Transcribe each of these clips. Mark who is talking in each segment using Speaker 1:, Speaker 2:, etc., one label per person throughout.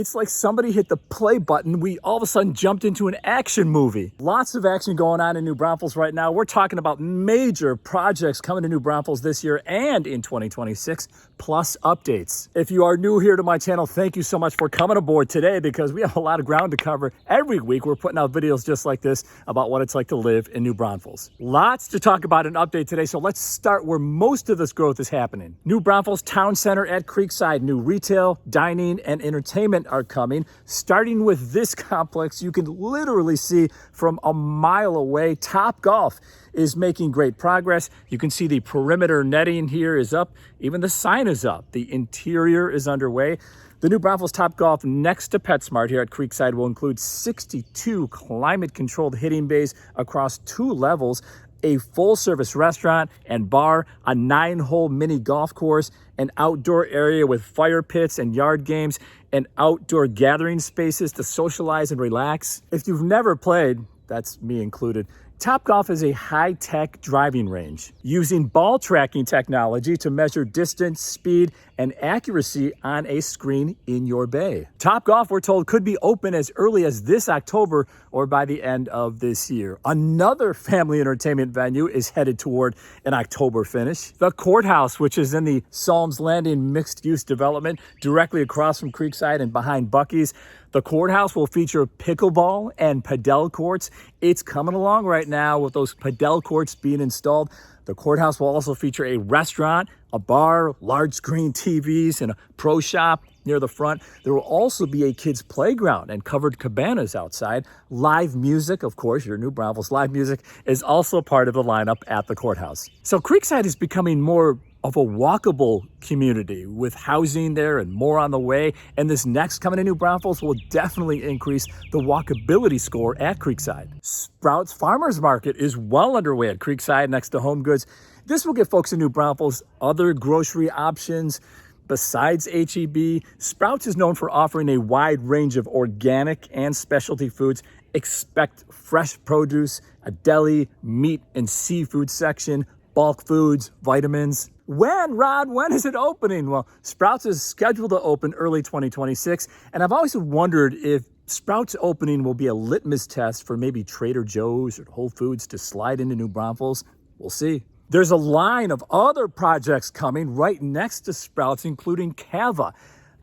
Speaker 1: It's like somebody hit the play button. We all of a sudden jumped into an action movie. Lots of action going on in New Braunfels right now. We're talking about major projects coming to New Braunfels this year and in 2026, plus updates. If you are new here to my channel, thank you so much for coming aboard today because we have a lot of ground to cover. Every week we're putting out videos just like this about what it's like to live in New Braunfels. Lots to talk about and update today, so let's start where most of this growth is happening. New Braunfels Town Center at Creekide. New retail, dining, and entertainment are coming. Starting with this complex, you can literally see from a mile away, Top Golf is making great progress. You can see the perimeter netting here is up. Even the sign is up. The interior is underway. The new Braunfels Top Golf next to PetSmart here at Creekide will include 62 climate-controlled hitting bays across 2 levels, a full-service restaurant and bar, a 9-hole mini golf course, an outdoor area with fire pits and yard games, and outdoor gathering spaces to socialize and relax. If you've never played, that's me included, Top Golf is a high-tech driving range using ball tracking technology to measure distance, speed, and accuracy on a screen in your bay. Top Golf, we're told, could be open as early as this October or by the end of this year. Another family entertainment venue is headed toward an October finish. The Courthouse, which is in the Psalms Landing mixed-use development directly across from Creekside and behind Buc-ee's. The Courthouse will feature pickleball and padel courts. It's coming along right now with those padel courts being installed. The Courthouse will also feature a restaurant, a bar, large screen TVs, and a pro shop near the front. There will also be a kids' playground and covered cabanas outside. Live music, of course, your New Braunfels live music, is also part of the lineup at the Courthouse. So Creekside is becoming more of a walkable community with housing there and more on the way. And this next coming to New Braunfels will definitely increase the walkability score at Creekside. Sprouts Farmers Market is well underway at Creekside next to Home Goods. This will give folks in New Braunfels other grocery options besides H-E-B. Sprouts is known for offering a wide range of organic and specialty foods. Expect fresh produce, a deli, meat and seafood section, bulk foods, vitamins. When, Rod, when is it opening? Well, Sprouts is scheduled to open early 2026, and I've always wondered if Sprouts opening will be a litmus test for maybe Trader Joe's or Whole Foods to slide into New Braunfels. We'll see. There's a line of other projects coming right next to Sprouts, including Cava.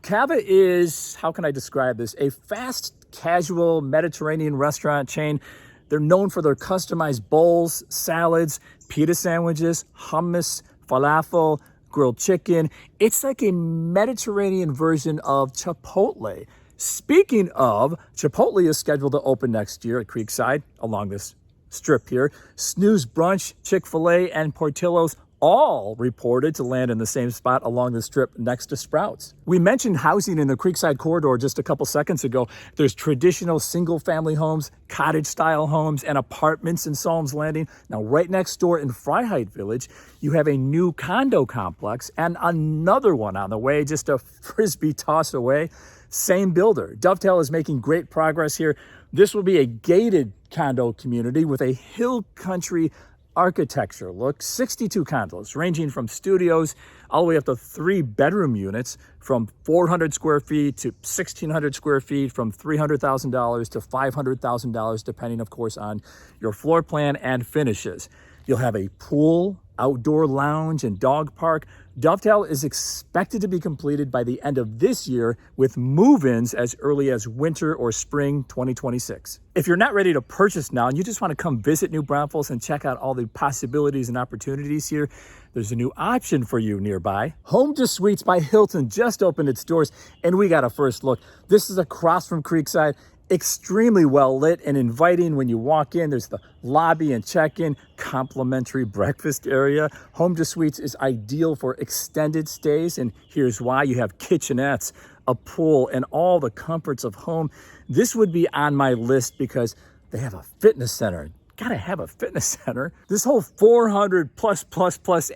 Speaker 1: Cava is, how can I describe this, a fast, casual Mediterranean restaurant chain. They're known for their customized bowls, salads, pita sandwiches, hummus, falafel, grilled chicken. It's like a Mediterranean version of Chipotle. Speaking of, Chipotle is scheduled to open next year at Creekside along this strip here. Snooze Brunch, Chick-fil-A, and Portillo's all reported to land in the same spot along the strip next to Sprouts. We mentioned housing in the Creekside corridor just a couple seconds ago. There's traditional single-family homes, cottage-style homes, and apartments in Psalms Landing. Now, right next door in Freiheit Village, you have a new condo complex and another one on the way, just a frisbee toss away. Same builder. Dovetail is making great progress here. This will be a gated condo community with a hill country architecture look. 62 condos ranging from studios all the way up to 3-bedroom units from 400 square feet to 1,600 square feet, from $300,000 to $500,000, depending, of course, on your floor plan and finishes. You'll have a pool, outdoor lounge, and dog park. Dovetail is expected to be completed by the end of this year with move-ins as early as winter or spring 2026. If you're not ready to purchase now and you just want to come visit New Braunfels and check out all the possibilities and opportunities here, there's a new option for you nearby. Home to Suites by Hilton just opened its doors and we got a first look. This is across from Creekside. Extremely well lit and inviting when you walk in. There's the lobby and check-in, complimentary breakfast area. Home to Suites is ideal for extended stays, and here's why. You have kitchenettes, a pool, and all the comforts of home. This would be on my list because they have a fitness center, gotta have a fitness center. This whole 400 plus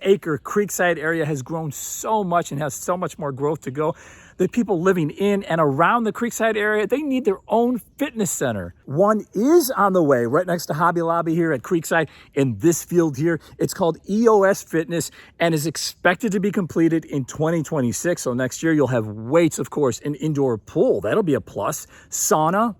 Speaker 1: acre Creekide area has grown so much and has so much more growth to go. The people living in and around the Creekide area, they need their own fitness center. One is on the way right next to Hobby Lobby here at Creekide in this field here. It's called EOS Fitness and is expected to be completed in 2026. So next year you'll have weights, of course, an indoor pool. That'll be a plus. Sauna.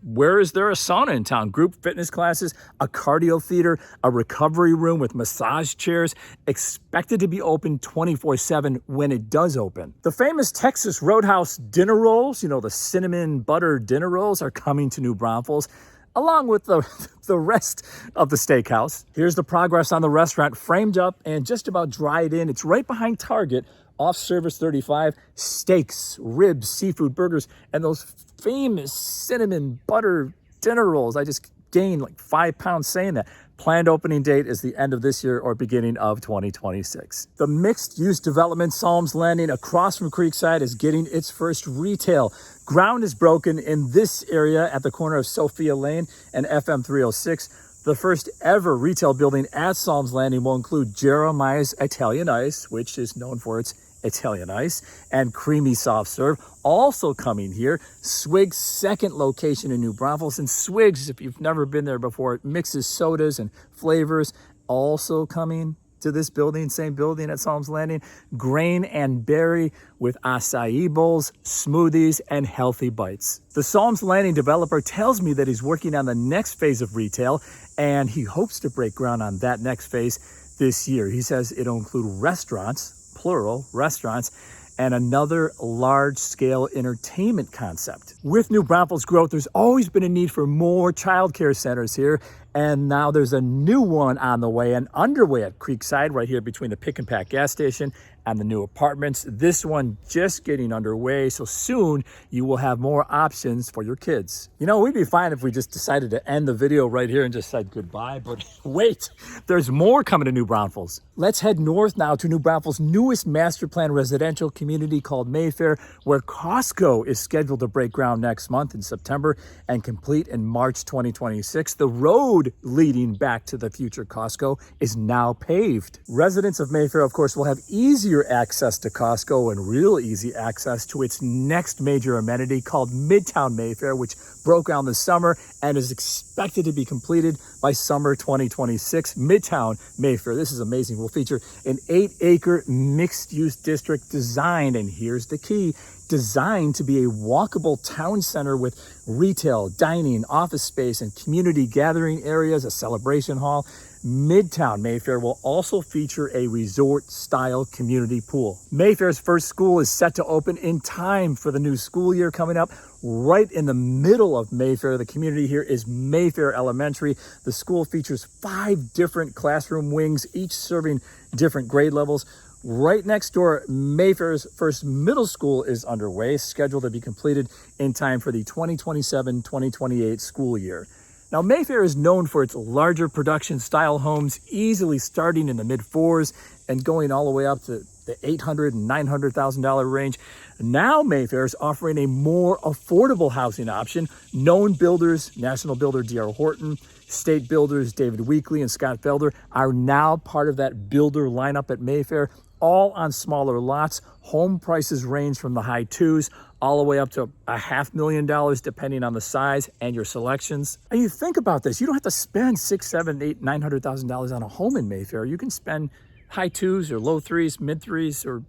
Speaker 1: Where is there a sauna in town? Group fitness classes, a cardio theater, a recovery room with massage chairs, expected to be open 24/7 when it does open. The famous Texas Roadhouse dinner rolls, you know, the cinnamon butter dinner rolls, are coming to New Braunfels, along with the rest of the steakhouse. Here's the progress on the restaurant, framed up and just about dried in. It's right behind Target, off Service 35. Steaks, ribs, seafood, burgers, and those famous cinnamon butter dinner rolls. I just gained like 5 pounds saying that. Planned opening date is the end of this year or beginning of 2026. The mixed-use development Psalms Landing across from Creekside is getting its first retail. Ground is broken in this area at the corner of Sophia Lane and FM 306. The first ever retail building at Psalms Landing will include Jeremiah's Italian Ice, which is known for its Italian ice, and creamy soft serve. Also coming here, Swig's second location in New Braunfels. And Swig's, if you've never been there before, it mixes sodas and flavors. Also coming to this building, same building at Psalms Landing, grain and berry with acai bowls, smoothies, and healthy bites. The Psalms Landing developer tells me that he's working on the next phase of retail, and he hopes to break ground on that next phase this year. He says it'll include restaurants, plural, restaurants, and another large-scale entertainment concept. With New Braunfels growth, there's always been a need for more childcare centers here, and now there's a new one on the way and underway at Creekside, right here between the Pick and Pack gas station and the new apartments. This one just getting underway, so soon you will have more options for your kids. You know, we'd be fine if we just decided to end the video right here and just said goodbye, but wait, there's more coming to New Braunfels. Let's head north now to New Braunfels' newest master plan residential community called Mayfair, where Costco is scheduled to break ground next month in September and complete in March 2026. The road leading back to the future Costco is now paved. Residents of Mayfair, of course, will have easier access to Costco and real easy access to its next major amenity called Midtown Mayfair, which broke ground this summer and is expected to be completed by summer 2026. Midtown Mayfair, this is amazing, will feature an 8-acre mixed-use district designed, and here's the key, designed to be a walkable town center with retail, dining, office space, and community gathering areas, a celebration hall. Midtown Mayfair will also feature a resort-style community pool. Mayfair's first school is set to open in time for the new school year coming up. Right in the middle of Mayfair, the community here is Mayfair Elementary. The school features 5 different classroom wings, each serving different grade levels. Right next door, Mayfair's first middle school is underway, scheduled to be completed in time for the 2027-2028 school year. Now, Mayfair is known for its larger production style homes, easily starting in the mid-4s and going all the way up to the $800,000 and $900,000 range. Now Mayfair is offering a more affordable housing option. Known builders, national builder D.R. Horton, state builders David Weekley and Scott Felder are now part of that builder lineup at Mayfair, all on smaller lots. Home prices range from the high 2s all the way up to $500,000 depending on the size and your selections. And you think about this, you don't have to spend $600,000, $700,000, $800,000, $900,000 on a home in Mayfair. You can spend high 2s or low 3s, mid 3s, or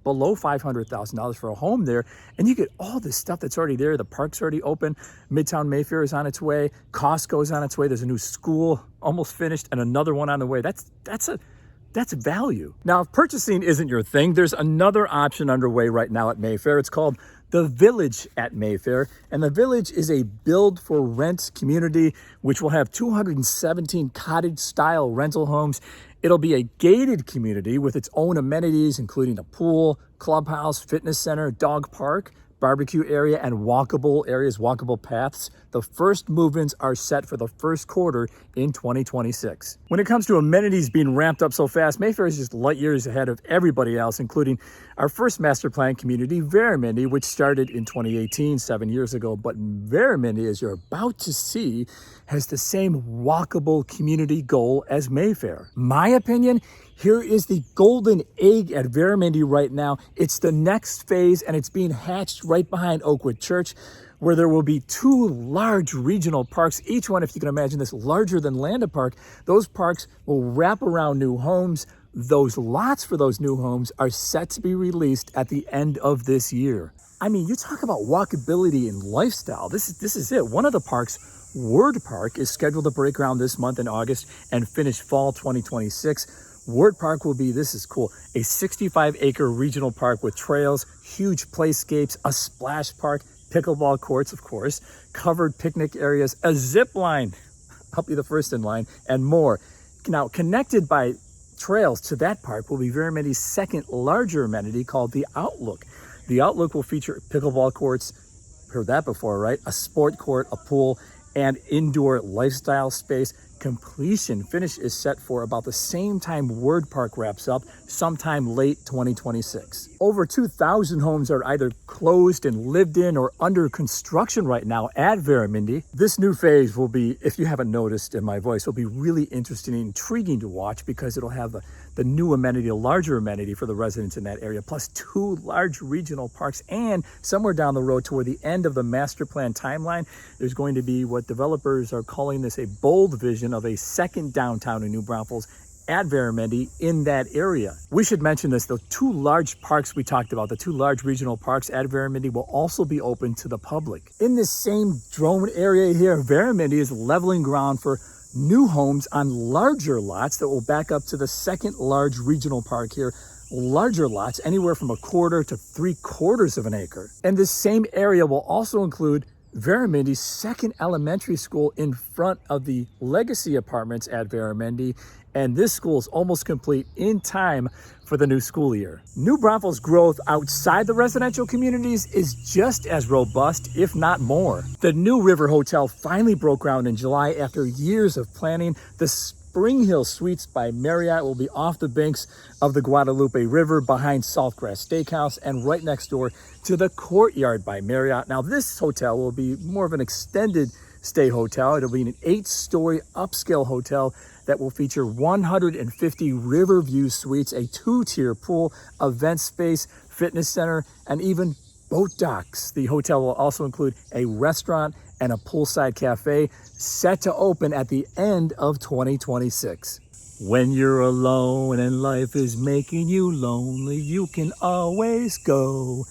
Speaker 1: below $500,000 for a home there, and you get all this stuff that's already there. The park's already open. Midtown Mayfair is on its way. Costco is on its way. There's a new school almost finished and another one on the way. That's value. Now, if purchasing isn't your thing, there's another option underway right now at Mayfair. It's called The Village at Mayfair. And The Village is a build-for-rent community which will have 217 cottage-style rental homes. It'll be a gated community with its own amenities, including a pool, clubhouse, fitness center, dog park, barbecue area and walkable areas, walkable paths. The first move-ins are set for the first quarter in 2026. When it comes to amenities being ramped up so fast, Mayfair is just light years ahead of everybody else, including our first master plan community, Vermin, which started in 2018, 7 years ago. But Vermin, as you're about to see, has the same walkable community goal as Mayfair. My opinion, here is the golden egg at Vermin right now. It's the next phase, and it's being hatched right behind Oakwood Church, where there will be 2 large regional parks, each one, if you can imagine this, larger than Landa Park. Those parks will wrap around new homes. Those lots for those new homes are set to be released at the end of this year. I mean, you talk about walkability and lifestyle. This is it. One of the parks, Word Park, is scheduled to break ground this month in August and finish fall 2026. Word Park will be, this is cool, a 65-acre regional park with trails, huge playscapes, a splash park, pickleball courts, of course, covered picnic areas, a zip line, I'll be the first in line, and more. Now, connected by trails to that park will be Vermin's second larger amenity called the Outlook. The Outlook will feature pickleball courts, heard that before, right? A sport court, a pool, and indoor lifestyle space. Completion finish is set for about the same time Word Park wraps up, sometime late 2026. Over 2,000 homes are either closed and lived in or under construction right now at Vermin. This new phase will be, if you haven't noticed in my voice, will be really interesting and intriguing to watch because it'll have the new amenity, a larger amenity for the residents in that area, plus 2 large regional parks, and somewhere down the road toward the end of the master plan timeline, there's going to be what developers are calling this a bold vision of a second downtown in New Braunfels at Vermin in that area. We should mention this, the 2 large parks we talked about, the 2 large regional parks at Vermin will also be open to the public. In this same drone area here, Vermin is leveling ground for new homes on larger lots that will back up to the second large regional park here. Larger lots, anywhere from 1/4 to 3/4 of an acre. And this same area will also include Vermin's second elementary school in front of the legacy apartments at Vermin, and this school is almost complete in time for the new school year. New Braunfels' growth outside the residential communities is just as robust, if not more. The new River Hotel finally broke ground in July after years of planning. The Spring Hill Suites by Marriott will be off the banks of the Guadalupe River behind Saltgrass Steakhouse and right next door to the Courtyard by Marriott. Now, this hotel will be more of an extended stay hotel. It'll be an 8-story upscale hotel that will feature 150 Riverview suites, a 2-tier pool, event space, fitness center, and even boat docks. The hotel will also include a restaurant and a poolside cafe set to open at the end of 2026. When you're alone and life is making you lonely, you can always go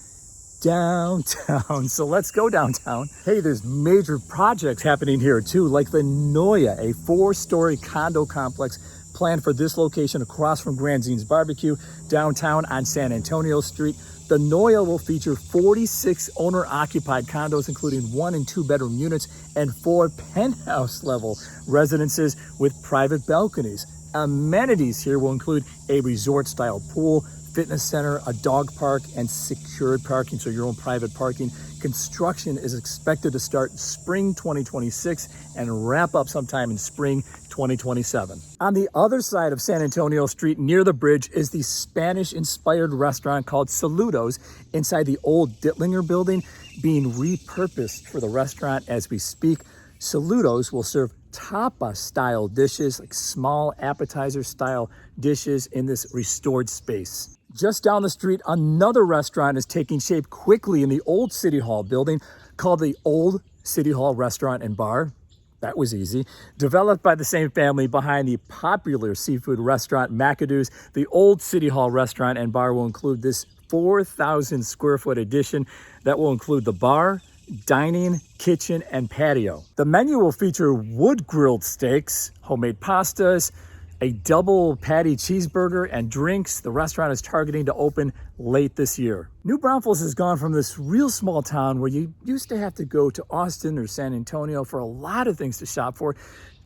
Speaker 1: downtown. So let's go downtown. Hey, there's major projects happening here too, like the Noya, a 4-story condo complex planned for this location across from Granzine's Barbecue downtown on San Antonio Street. The Noya will feature 46 owner-occupied condos, including 1- and 2-bedroom units and 4 penthouse-level residences with private balconies. Amenities here will include a resort-style pool, fitness center, a dog park, and secured parking, so your own private parking. Construction is expected to start spring 2026 and wrap up sometime in spring 2027. On the other side of San Antonio Street, near the bridge, is the Spanish-inspired restaurant called Saludos inside the old Dittlinger building, being repurposed for the restaurant as we speak. Saludos will serve tapa-style dishes, like small appetizer-style dishes in this restored space. Just down the street, another restaurant is taking shape quickly in the old City Hall building called the Old City Hall Restaurant and Bar. That was easy. Developed by the same family behind the popular seafood restaurant McAdoo's, the Old City Hall Restaurant and Bar will include this 4,000 square foot addition that will include the bar, dining, kitchen, and patio. The menu will feature wood-grilled steaks, homemade pastas, a double patty cheeseburger, and drinks. The restaurant is targeting to open late this year. New Braunfels has gone from this real small town where you used to have to go to Austin or San Antonio for a lot of things to shop for,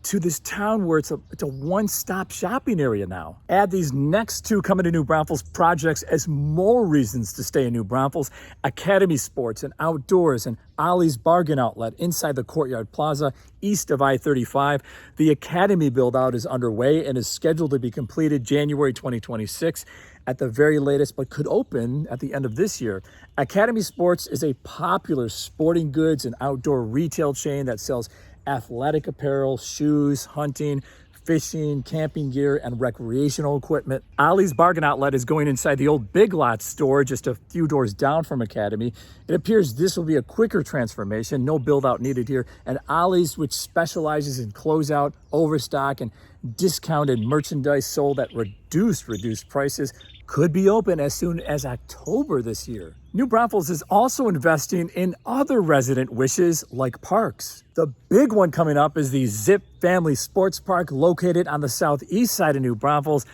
Speaker 1: to this town where it's a one-stop shopping area now. Add these next two coming to New Braunfels projects as more reasons to stay in New Braunfels. Academy Sports and Outdoors and Ollie's Bargain Outlet inside the Courtyard Plaza east of I-35. The Academy build-out is underway and is scheduled to be completed January 2026 at the very latest, but could open at the end of this year. Academy Sports is a popular sporting goods and outdoor retail chain that sells athletic apparel, shoes, hunting, fishing, camping gear, and recreational equipment. Ollie's Bargain Outlet is going inside the old Big Lots store just a few doors down from Academy. It appears this will be a quicker transformation, no build out needed here. And Ollie's, which specializes in closeout, overstock, and discounted merchandise sold at reduced prices, could be open as soon as October this year. New Braunfels is also investing in other resident wishes like parks. The big one coming up is the Zip Family Sports Park located on the southeast side of New Braunfels.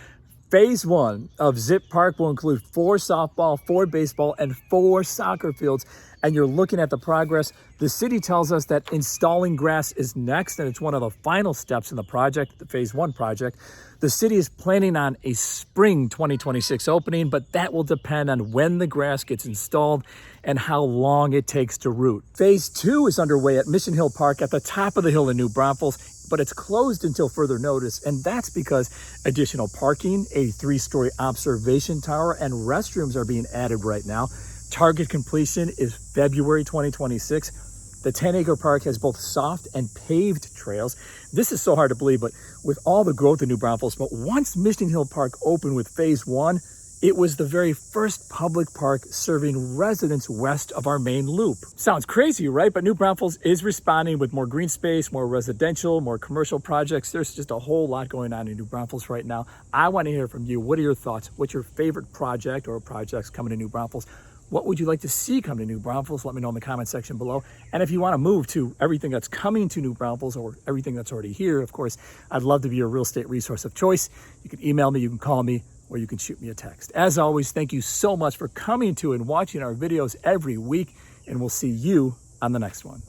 Speaker 1: Phase 1 of Zip Park will include 4 softball, 4 baseball, and 4 soccer fields. And you're looking at the progress. The city tells us that installing grass is next, and it's one of the final steps in the project, the Phase 1 project. The city is planning on a spring 2026 opening, but that will depend on when the grass gets installed and how long it takes to root. Phase 2 is underway at Mission Hill Park at the top of the hill in New Braunfels, but it's closed until further notice, and that's because additional parking, a 3-story observation tower, and restrooms are being added right now. Target completion is February 2026. The 10-acre park has both soft and paved trails. This is so hard to believe, but with all the growth in New Braunfels, but once Mission Hill Park opened with Phase 1, it was the very first public park serving residents west of our main loop. Sounds crazy, right? But New Braunfels is responding with more green space, more residential, more commercial projects. There's just a whole lot going on in New Braunfels right now. I want to hear from you. What are your thoughts? What's your favorite project or projects coming to New Braunfels? What would you like to see come to New Braunfels? Let me know in the comment section below. And if you want to move to everything that's coming to New Braunfels or everything that's already here, of course, I'd love to be your real estate resource of choice. You can email me, you can call me, or you can shoot me a text. As always, thank you so much for coming to and watching our videos every week, and we'll see you on the next one.